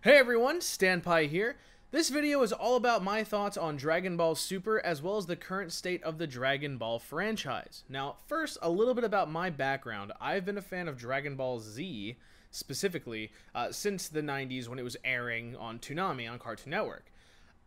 Hey everyone, Stanpai here. This video is all about my thoughts on Dragon Ball Super as well as the current state of the Dragon Ball franchise. Now, first, a little bit about my background. I've been a fan of Dragon Ball Z, specifically, since the 90s when it was airing on Toonami on Cartoon Network.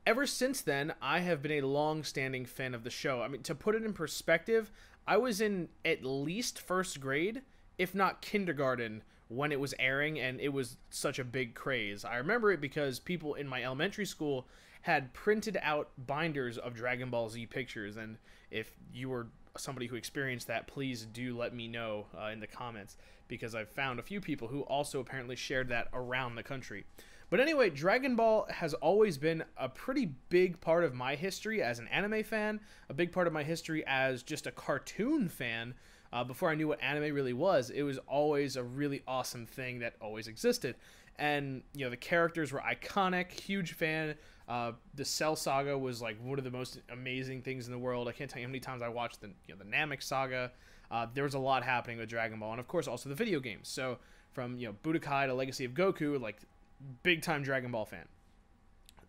Ever since then, I have been a long-standing fan of the show. I mean, to put it in perspective, I was in at least first grade, if not kindergarten, when it was airing, and it was such a big craze. I remember it because people in my elementary school had printed out binders of Dragon Ball Z pictures, and if you were somebody who experienced that, please do let me know in the comments, because I've found a few people who also apparently shared that around the country. But anyway, Dragon Ball has always been a pretty big part of my history as an anime fan, a big part of my history as just a cartoon fan. Before I knew what anime really was, it was always a really awesome thing that always existed. And, you know, the characters were iconic, huge fan. The Cell Saga was like one of the most amazing things in the world. I can't tell you how many times I watched the Namek Saga. There was a lot happening with Dragon Ball, and of course also the video games. So from, Budokai to Legacy of Goku, like big time Dragon Ball fan.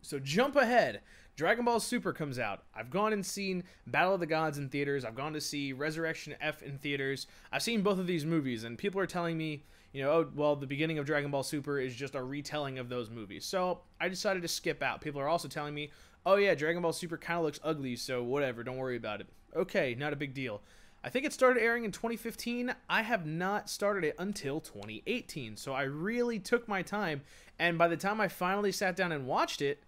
So jump ahead. Dragon Ball Super comes out. I've gone and seen Battle of the Gods in theaters. I've gone to see Resurrection F in theaters. I've seen both of these movies, and people are telling me, oh, well, the beginning of Dragon Ball Super is just a retelling of those movies. So I decided to skip out. People are also telling me, oh yeah, Dragon Ball Super kind of looks ugly, so whatever, don't worry about it. Okay, not a big deal. I think it started airing in 2015. I have not started it until 2018, so I really took my time, and by the time I finally sat down and watched it,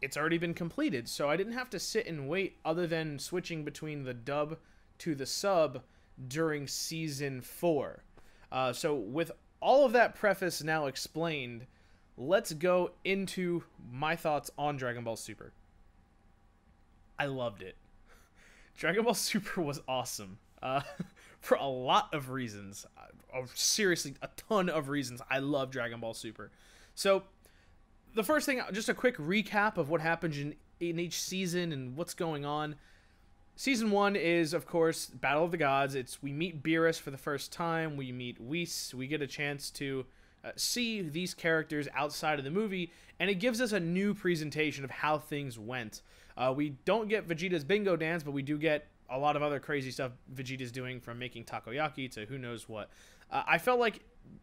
it's already been completed, so I didn't have to sit and wait other than switching between the dub to the sub during Season 4. So with all of that preface now explained, let's go into my thoughts on Dragon Ball Super. I loved it. Dragon Ball Super was awesome. For a lot of reasons. Seriously, a ton of reasons. I love Dragon Ball Super. So the first thing, just a quick recap of what happened in each season and what's going on. Season 1 is, of course, Battle of the Gods. We meet Beerus for the first time. We meet Whis. We get a chance to see these characters outside of the movie, and it gives us a new presentation of how things went. We don't get Vegeta's bingo dance, but we do get a lot of other crazy stuff Vegeta's doing, from making takoyaki to who knows what. I felt like,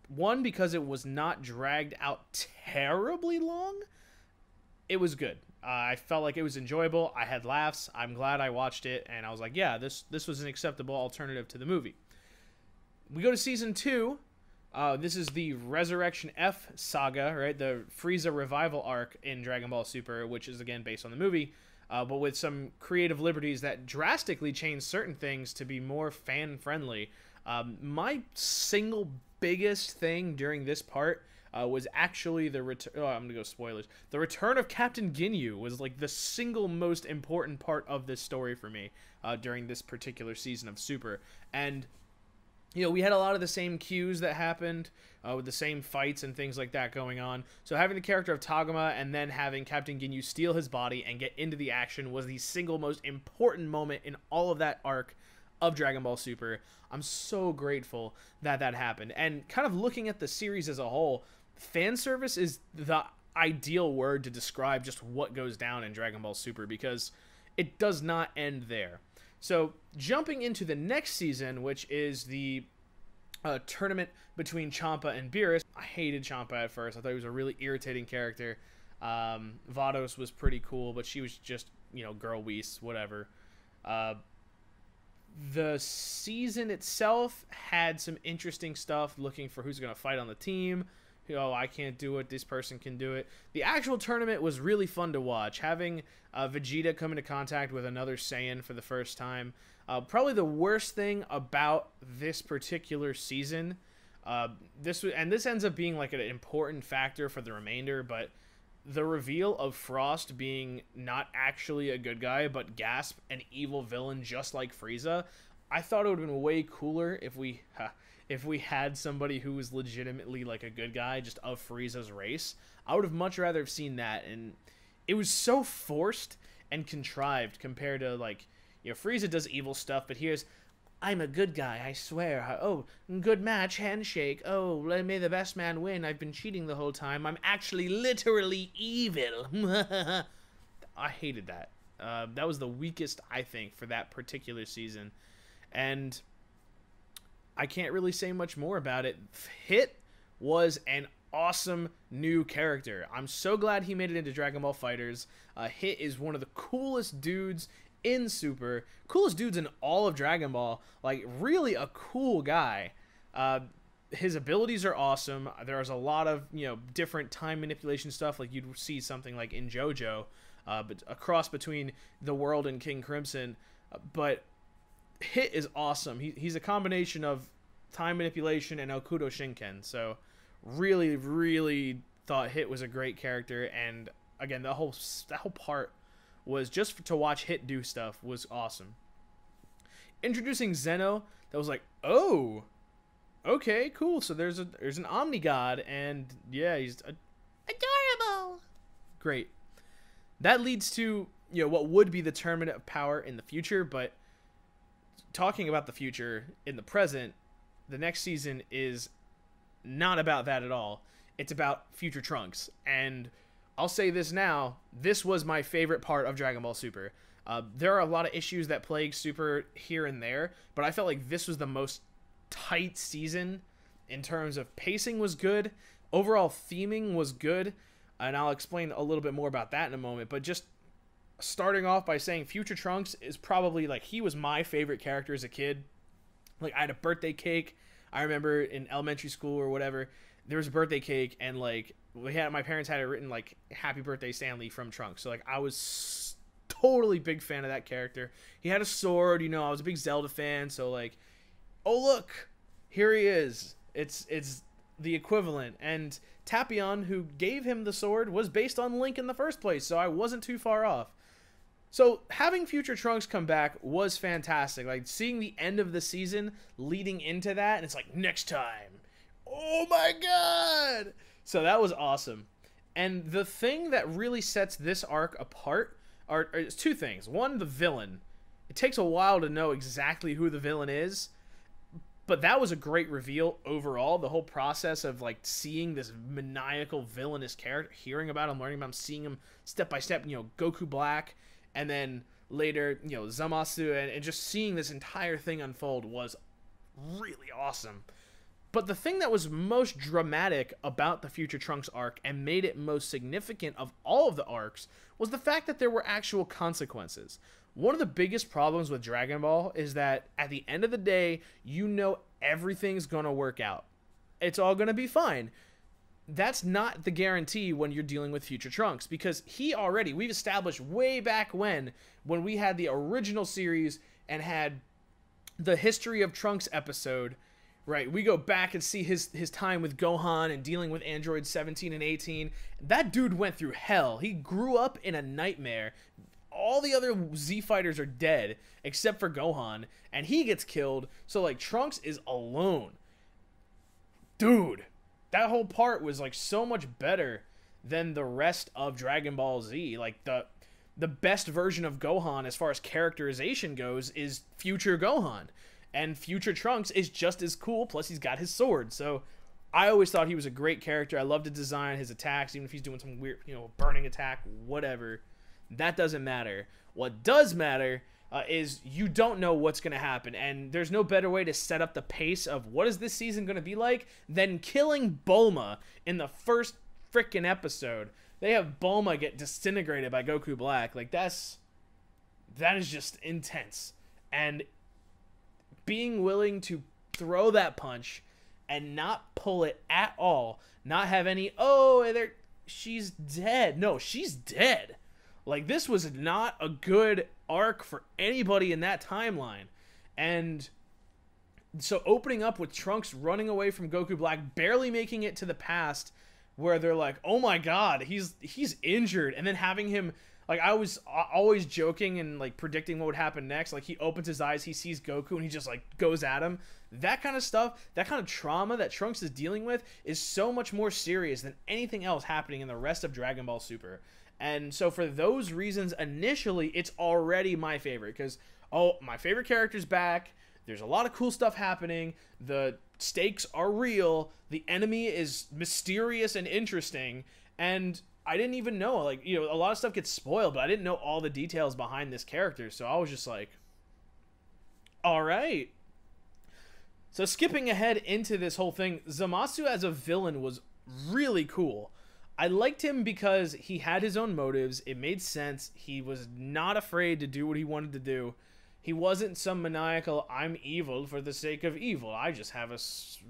one, because it was not dragged out terribly long, it was good. I felt like it was enjoyable. I had laughs. I'm glad I watched it, and I was like, yeah, this was an acceptable alternative to the movie. We go to Season 2. This is the Resurrection F saga, right? The Frieza revival arc in Dragon Ball Super, which is, again, based on the movie, but with some creative liberties that drastically change certain things to be more fan-friendly. My single biggest thing during this part was actually the return. Oh, I'm gonna go spoilers. The return of Captain Ginyu was like the single most important part of this story for me during this particular season of Super. And we had a lot of the same cues that happened with the same fights and things like that going on. So having the character of Tagoma and then having Captain Ginyu steal his body and get into the action was the single most important moment in all of that arc of Dragon Ball Super. I'm so grateful that that happened. And kind of looking at the series as a whole, fan service is the ideal word to describe just what goes down in Dragon Ball Super, because it does not end there. So jumping into the next season, which is the tournament between Champa and Beerus. I hated Champa at first. I thought he was a really irritating character. Vados was pretty cool, but she was just, girl Whis, whatever. The season itself had some interesting stuff, looking for who's going to fight on the team. I can't do it, this person can do it. The actual tournament was really fun to watch. Having Vegeta come into contact with another Saiyan for the first time. Probably the worst thing about this particular season, this ends up being like an important factor for the remainder, but the reveal of Frost being not actually a good guy, but Gasp, an evil villain just like Frieza, I thought it would have been way cooler if we had somebody who was legitimately like a good guy, just of Frieza's race. I would have much rather have seen that, and it was so forced and contrived compared to, like, Frieza does evil stuff, but here's, I'm a good guy, I swear. Oh, good match, handshake. Oh, may the best man win. I've been cheating the whole time. I'm actually literally evil. I hated that. That was the weakest, I think, for that particular season. And I can't really say much more about it. Hit was an awesome new character. I'm so glad he made it into Dragon Ball FighterZ. Hit is one of the coolest dudes in Super, coolest dudes in all of Dragon Ball. Like, really a cool guy. His abilities are awesome. There's a lot of, different time manipulation stuff, like you'd see something like in JoJo, but a cross between the world and King Crimson. But Hit is awesome. He's a combination of time manipulation and Okudo Shinken. So really, really thought Hit was a great character. And again, that whole part was just to watch Hit do stuff was awesome. Introducing Zeno, that was like, oh, okay, cool. So there's an Omni God, and yeah, he's adorable. Great. That leads to what would be the tournament of power in the future, but talking about the future in the present, the next season is not about that at all. It's about future Trunks, and I'll say this now, this was my favorite part of Dragon Ball Super. There are a lot of issues that plague Super here and there, but I felt like this was the most tight season in terms of pacing was good, overall theming was good, and I'll explain a little bit more about that in a moment, but just starting off by saying Future Trunks is probably, like, he was my favorite character as a kid. Like, I had a birthday cake. I remember in elementary school or whatever, there was a birthday cake, and, like, my parents had it written, like, Happy Birthday Stanley from Trunks. So, like, I was totally big fan of that character. He had a sword, I was a big Zelda fan, so, like, oh, look, here he is. It's the equivalent. And Tapion, who gave him the sword, was based on Link in the first place, so I wasn't too far off. So having Future Trunks come back was fantastic. Like, seeing the end of the season leading into that, and it's like, next time. Oh my god! So that was awesome. And the thing that really sets this arc apart is two things. One, the villain. It takes a while to know exactly who the villain is, but that was a great reveal overall. The whole process of, like, seeing this maniacal villainous character, hearing about him, learning about him, seeing him step by step, Goku Black, and then later, Zamasu, and just seeing this entire thing unfold was really awesome. But the thing that was most dramatic about the Future Trunks arc and made it most significant of all of the arcs was the fact that there were actual consequences. One of the biggest problems with Dragon Ball is that at the end of the day, everything's going to work out. It's all going to be fine. That's not the guarantee when you're dealing with Future Trunks, because we've established way back when we had the original series and had the History of Trunks episode, right? We go back and see his time with Gohan and dealing with androids 17 and 18. That dude went through hell. He grew up in a nightmare. All the other Z fighters are dead except for Gohan, and he gets killed. So, like, Trunks is alone. Dude, that whole part was, like, so much better than the rest of Dragon Ball Z. Like, the best version of Gohan as far as characterization goes is Future Gohan. And Future Trunks is just as cool, plus he's got his sword. So I always thought he was a great character. I love to design his attacks, even if he's doing some weird, burning attack, whatever. That doesn't matter. What does matter is you don't know what's going to happen. And there's no better way to set up the pace of what is this season going to be like than killing Bulma in the first freaking episode. They have Bulma get disintegrated by Goku Black. Like, that is just intense. And being willing to throw that punch and not pull it at all, not have any, she's dead. No, she's dead. Like, this was not a good arc for anybody in that timeline. And so opening up with Trunks running away from Goku Black, barely making it to the past, where they're like, oh my god, he's injured, and then having him, like, I was always joking and, like, predicting what would happen next. Like, he opens his eyes, he sees Goku, and he just, like, goes at him. That kind of stuff, that kind of trauma that Trunks is dealing with is so much more serious than anything else happening in the rest of Dragon Ball Super. And so for those reasons, initially, it's already my favorite. Because, my favorite character's back. There's a lot of cool stuff happening. The stakes are real. The enemy is mysterious and interesting. And I didn't even know, like, you know, a lot of stuff gets spoiled, but I didn't know all the details behind this character. So I was just like, all right. So skipping ahead into this whole thing, Zamasu as a villain was really cool. I liked him because he had his own motives. It made sense. He was not afraid to do what he wanted to do. He wasn't some maniacal, I'm evil for the sake of evil. I just have a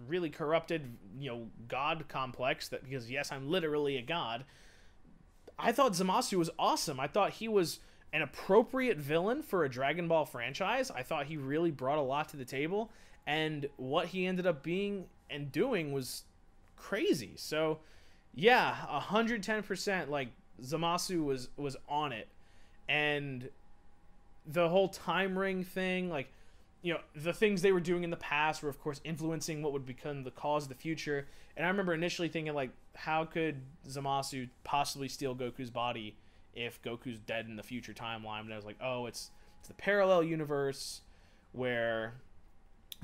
really corrupted, you know, god complex that, because yes, I'm literally a god. I thought Zamasu was awesome. I thought he was an appropriate villain for a Dragon Ball franchise. I thought he really brought a lot to the table, and what he ended up being and doing was crazy. So yeah, 110%, like, Zamasu was on it. And the whole time ring thing, like, you know, the things they were doing in the past were, of course, influencing what would become the cause of the future. And I remember initially thinking, like, how could Zamasu possibly steal Goku's body if Goku's dead in the future timeline? And I was like, oh, it's the parallel universe where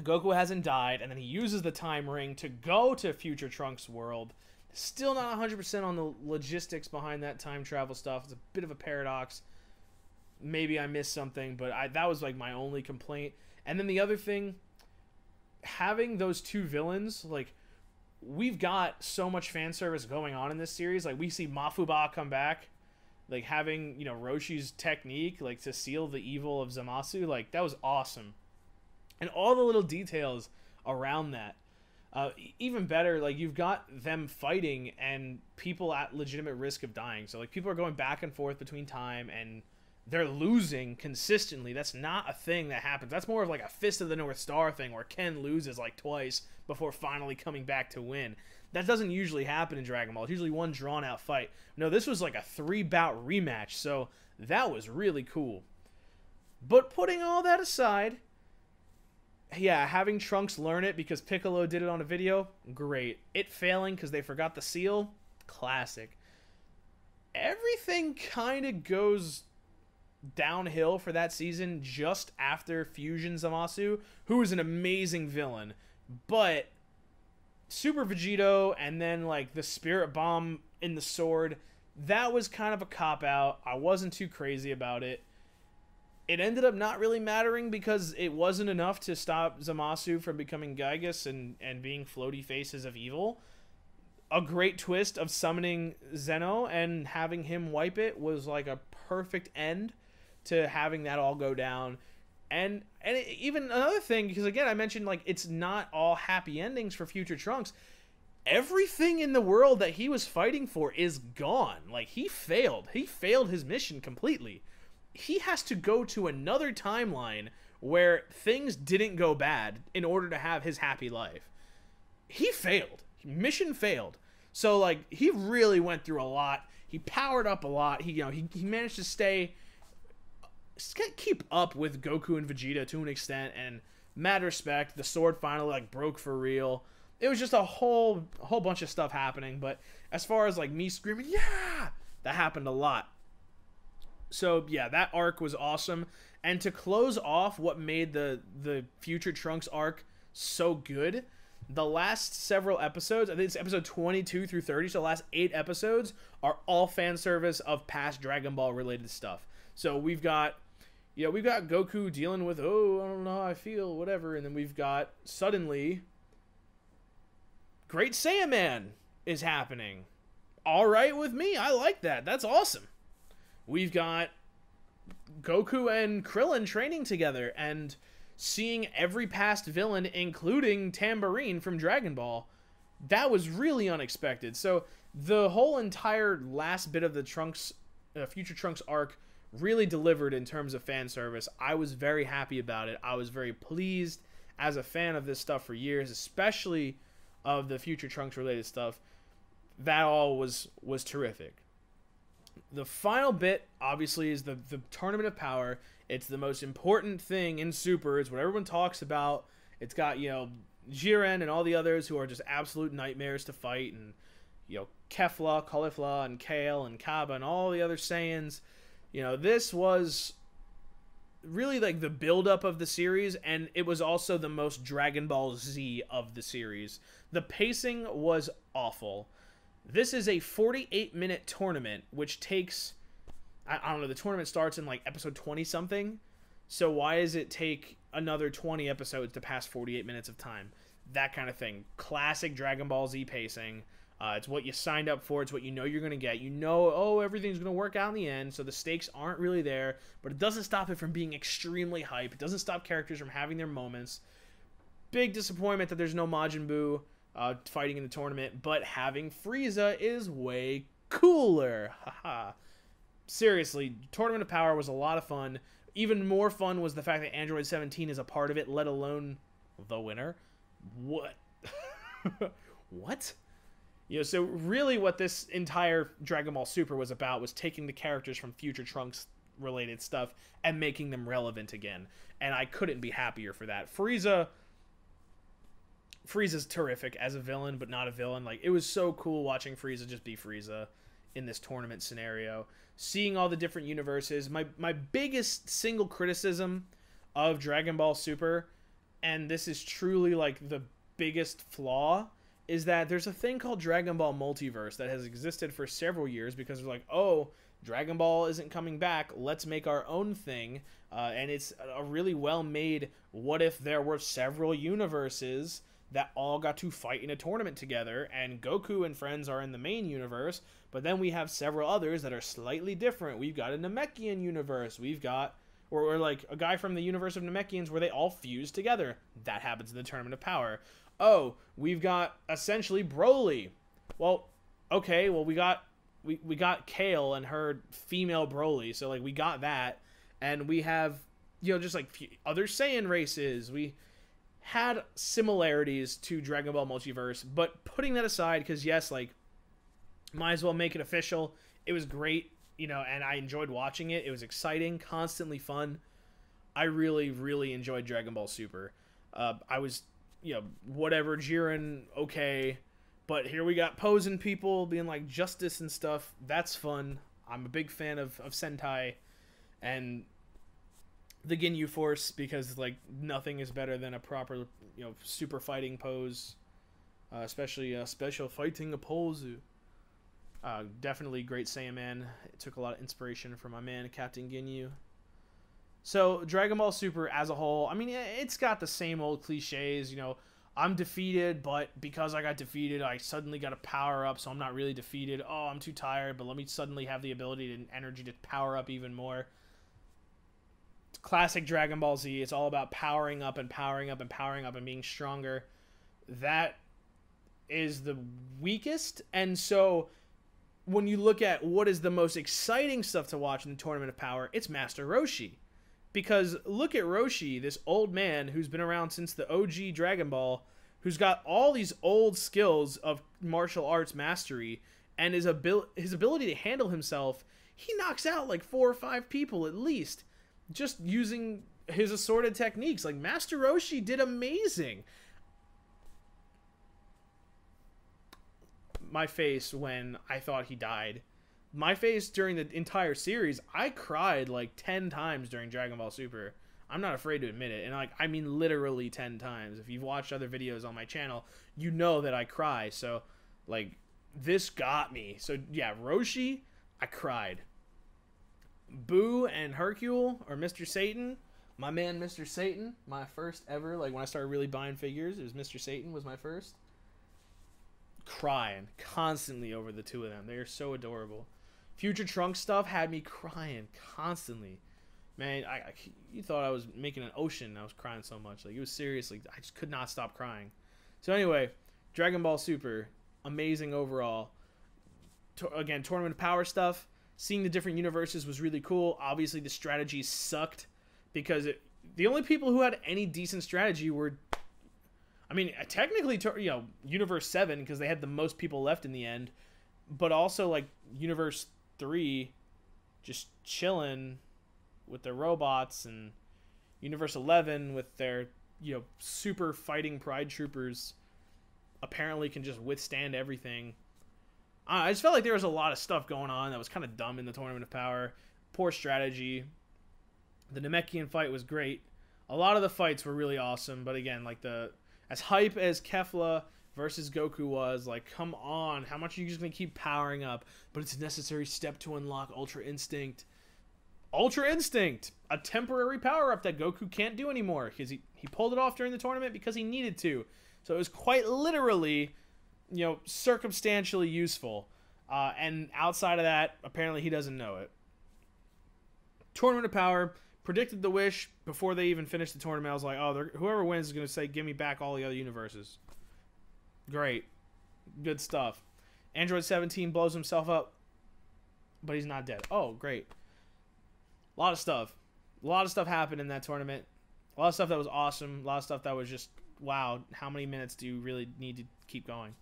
Goku hasn't died, and then he uses the time ring to go to future Trunks' world. Still not 100% on the logistics behind that time travel stuff. It's a bit of a paradox. Maybe I missed something, but that was like my only complaint. And then the other thing, having those two villains, like, we've got so much fan service going on in this series. Like, we see Mafuba come back, like, having, you know, Roshi's technique, like, to seal the evil of Zamasu. Like, that was awesome. And all the little details around that. Even better, like, you've got them fighting and people at legitimate risk of dying. So, like, people are going back and forth between time, and they're losing consistently. That's not a thing that happens. That's more of like a Fist of the North Star thing where Ken loses like twice before finally coming back to win. That doesn't usually happen in Dragon Ball. It's usually one drawn-out fight. No, this was like a 3-bout rematch, so that was really cool. But putting all that aside, yeah, having Trunks learn it because Piccolo did it on a video, great. It failing because they forgot the seal, classic. Everything kind of goes downhill for that season just after Fusion Zamasu, who is an amazing villain, but Super Vegito and then like the Spirit Bomb in the sword, that was kind of a cop-out. I wasn't too crazy about it. It ended up not really mattering because it wasn't enough to stop Zamasu from becoming Gygus and being floaty faces of evil. A great twist of summoning Zeno and having him wipe it was like a perfect end to having that all go down. And even another thing, because again, I mentioned, like, it's not all happy endings for future Trunks. Everything in the world that he was fighting for is gone. Like, he failed. He failed his mission completely. He has to go to another timeline where things didn't go bad in order to have his happy life. He failed. Mission failed. So, like, he really went through a lot. He powered up a lot. He managed to keep up with Goku and Vegeta to an extent, and mad respect. The sword finally, like, broke for real. It was just a whole bunch of stuff happening, but as far as, like, me screaming, yeah, that happened a lot. So, yeah, that arc was awesome. And to close off what made the Future Trunks arc so good, the last several episodes, I think it's episode 22 through 30, so the last 8 episodes are all fan service of past Dragon Ball related stuff. So we've got Goku dealing with, oh, I don't know how I feel, whatever, and then we've got, suddenly, Great Saiyaman is happening. All right with me. I like that. That's awesome. We've got Goku and Krillin training together and seeing every past villain, including Tambourine from Dragon Ball. That was really unexpected. So the whole entire last bit of the Future Trunks arc really delivered in terms of fan service. I was very happy about it. I was very pleased as a fan of this stuff for years, especially of the Future Trunks related stuff. That all was terrific. The final bit, obviously, is the Tournament of Power. It's the most important thing in Super. It's what everyone talks about. It's got, Jiren and all the others who are just absolute nightmares to fight. And, Kefla, Caulifla, and Kale, and Kaba, and all the other Saiyans. This was really like the buildup of the series, and it was also the most Dragon Ball Z of the series. The pacing was awful. This is a 48-minute tournament, which takes, I don't know, the tournament starts in like episode 20 something. So why does it take another 20 episodes to pass 48 minutes of time? That kind of thing. Classic Dragon Ball Z pacing. It's what you signed up for. It's what you know you're going to get. You know, oh, everything's going to work out in the end, so the stakes aren't really there. But it doesn't stop it from being extremely hype. It doesn't stop characters from having their moments. Big disappointment that there's no Majin Buu fighting in the tournament, but having Frieza is way cooler. Haha. Seriously, Tournament of Power was a lot of fun. Even more fun was the fact that Android 17 is a part of it, let alone the winner. What? What? You know, so really what this entire Dragon Ball Super was about was taking the characters from future Trunks related stuff and making them relevant again. And I couldn't be happier for that. Frieza's terrific as a villain, but not a villain. Like, it was so cool watching Frieza just be Frieza in this tournament scenario. Seeing all the different universes. My biggest single criticism of Dragon Ball Super, and this is truly like the biggest flaw, is that there's a thing called Dragon Ball Multiverse that has existed for several years because they're like, oh, Dragon Ball isn't coming back, let's make our own thing. And it's a really well-made, what if there were several universes that all got to fight in a tournament together, and Goku and friends are in the main universe, but then we have several others that are slightly different. We've got a Namekian universe, we've got, or like a guy from the universe of Namekians where they all fuse together. That happens in the Tournament of Power. Oh, we've got essentially Broly. Well, okay, well we got Kale and her female Broly, so like we got that, and we have, you know, just like other Saiyan races. We had similarities to Dragon Ball Multiverse, but putting that aside, because yes, like, might as well make it official. It was great, you know, and I enjoyed watching it. It was exciting, constantly fun. I really, really enjoyed Dragon Ball Super. I was, you know, whatever, Jiren, okay, but here we got posing people being like Justice and stuff. That's fun. I'm a big fan of Sentai and the Ginyu Force, because like nothing is better than a proper, you know, super fighting pose, especially special fighting pose. Definitely great Saiyaman. It took a lot of inspiration from my man Captain Ginyu. So Dragon Ball Super as a whole, I mean, it's got the same old cliches, you know, I'm defeated, but because I got defeated, I suddenly got a power up, so I'm not really defeated. Oh, I'm too tired, but let me suddenly have the ability and energy to power up even more. Classic Dragon Ball Z. It's all about powering up and powering up and powering up and being stronger. That is the weakest. And so when you look at what is the most exciting stuff to watch in the Tournament of Power, it's Master Roshi. Because look at Roshi, this old man who's been around since the OG Dragon Ball, who's got all these old skills of martial arts mastery, and his ability to handle himself. He knocks out like 4 or 5 people at least, just using his assorted techniques. Like, Master Roshi did amazing. My face when I thought he died. My face during the entire series, I cried like 10 times during Dragon Ball Super. I'm not afraid to admit it. And like, I mean literally 10 times. If you've watched other videos on my channel, you know that I cry. So like, this got me. So yeah, Roshi, I cried. Boo and Hercule, or Mr. Satan, my man Mr. Satan, my first ever, like when I started really buying figures, it was Mr. Satan was my first. Crying constantly over the two of them. They are so adorable. Future Trunks stuff had me crying constantly. Man, you thought I was making an ocean. I was crying so much. Like, it was seriously, I just could not stop crying. So anyway, Dragon Ball Super, amazing overall. Again, Tournament of Power stuff. Seeing the different universes was really cool. Obviously, the strategy sucked because the only people who had any decent strategy were, I mean, technically, you know, Universe 7, because they had the most people left in the end, but also like Universe 3 just chilling with their robots, and Universe 11 with their, you know, super fighting Pride Troopers apparently can just withstand everything. I just felt like there was a lot of stuff going on that was kind of dumb in the Tournament of Power. Poor strategy. The Namekian fight was great. A lot of the fights were really awesome, but again, like as hype as Kefla versus Goku was, like, come on, how much are you just gonna keep powering up? But it's a necessary step to unlock Ultra Instinct. Ultra Instinct, a temporary power up that Goku can't do anymore because he pulled it off during the tournament because he needed to. So it was quite literally, you know, circumstantially useful. And outside of that, apparently he doesn't know it. Tournament of Power, predicted the wish before they even finished the tournament. I was like, oh, whoever wins is going to say, give me back all the other universes. Great. Good stuff. Android 17 blows himself up, but he's not dead. Oh, great. A lot of stuff. A lot of stuff happened in that tournament. A lot of stuff that was awesome. A lot of stuff that was just, wow, how many minutes do you really need to keep going?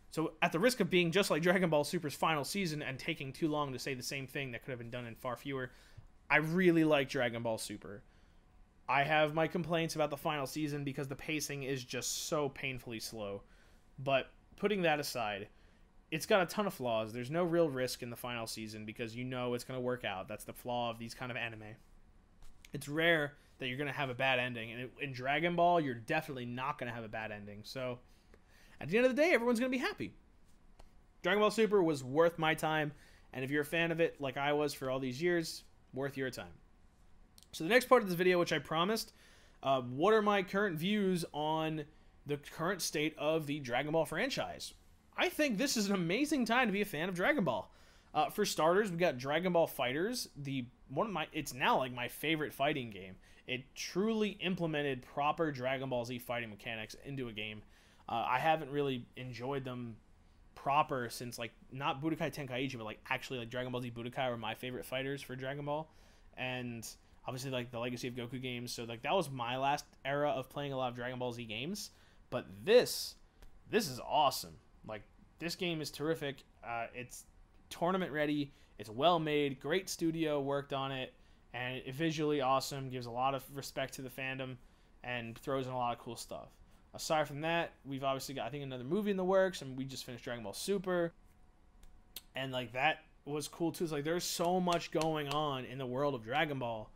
So at the risk of being just like Dragon Ball Super's final season and taking too long to say the same thing that could have been done in far fewer, I really like Dragon Ball Super. I have my complaints about the final season because the pacing is just so painfully slow. But putting that aside, it's got a ton of flaws. There's no real risk in the final season because you know it's going to work out. That's the flaw of these kind of anime. It's rare that you're going to have a bad ending. And in Dragon Ball, you're definitely not going to have a bad ending. So at the end of the day, everyone's going to be happy. Dragon Ball Super was worth my time. And if you're a fan of it like I was for all these years, worth your time. So the next part of this video, which I promised, what are my current views on the current state of the Dragon Ball franchise? I think this is an amazing time to be a fan of Dragon Ball. For starters, we got Dragon Ball FighterZ, it's now like my favorite fighting game. It truly implemented proper Dragon Ball Z fighting mechanics into a game. I haven't really enjoyed them proper since, like, not Budokai Tenkaichi, but like actually like Dragon Ball Z Budokai were my favorite fighters for Dragon Ball. And obviously like the Legacy of Goku games, so like that was my last era of playing a lot of Dragon Ball Z games. But this is awesome. Like, this game is terrific. It's tournament ready. It's well made. Great studio worked on it, and it visually awesome. Gives a lot of respect to the fandom, and throws in a lot of cool stuff. Aside from that, we've obviously got, I think, another movie in the works, and we just finished Dragon Ball Super, and like that was cool too. It's like there's so much going on in the world of Dragon Ball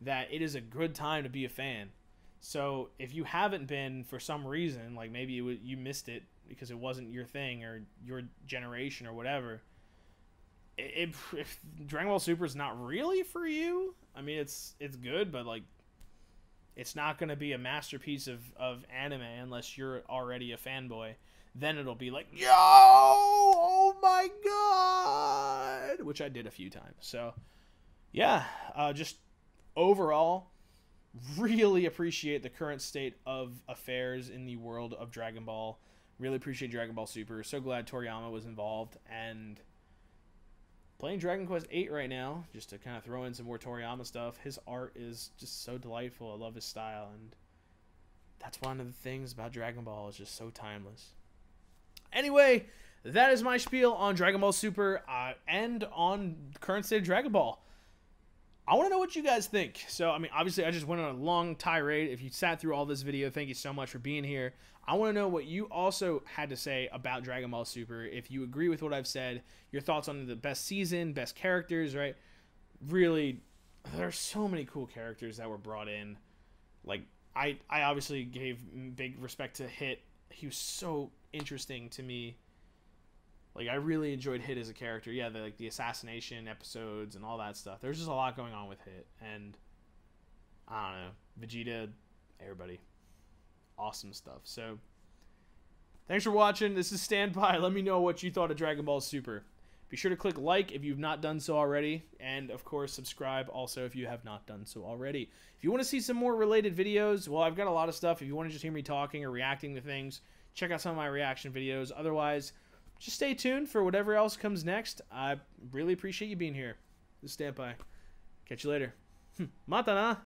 that it is a good time to be a fan. So if you haven't been for some reason, like maybe you missed it because it wasn't your thing or your generation or whatever, if Dragon Ball Super is not really for you, I mean, it's good, but like it's not going to be a masterpiece of anime unless you're already a fanboy. Then it'll be like, yo, oh my god, which I did a few times. So yeah, just overall, really appreciate the current state of affairs in the world of Dragon Ball. Really appreciate Dragon Ball Super. So glad Toriyama was involved. And playing Dragon Quest VIII right now, just to kind of throw in some more Toriyama stuff. His art is just so delightful. I love his style. And that's one of the things about Dragon Ball. It's just so timeless. Anyway, that is my spiel on Dragon Ball Super and on the current state of Dragon Ball. I want to know what you guys think. So, I mean, obviously, I just went on a long tirade. If you sat through all this video, thank you so much for being here. I want to know what you also had to say about Dragon Ball Super. If you agree with what I've said, your thoughts on the best season, best characters, right? Really, there's so many cool characters that were brought in. Like, I obviously gave big respect to Hit. He was so interesting to me. Like, I really enjoyed Hit as a character. Yeah, the assassination episodes and all that stuff. There's just a lot going on with Hit. And, I don't know, Vegeta, everybody. Awesome stuff. So, thanks for watching. This is Stanpai. Let me know what you thought of Dragon Ball Super. Be sure to click like if you've not done so already. And, of course, subscribe also if you have not done so already. If you want to see some more related videos, well, I've got a lot of stuff. If you want to just hear me talking or reacting to things, check out some of my reaction videos. Otherwise, just stay tuned for whatever else comes next. I really appreciate you being here. This is Stanpai. Catch you later. Mata na!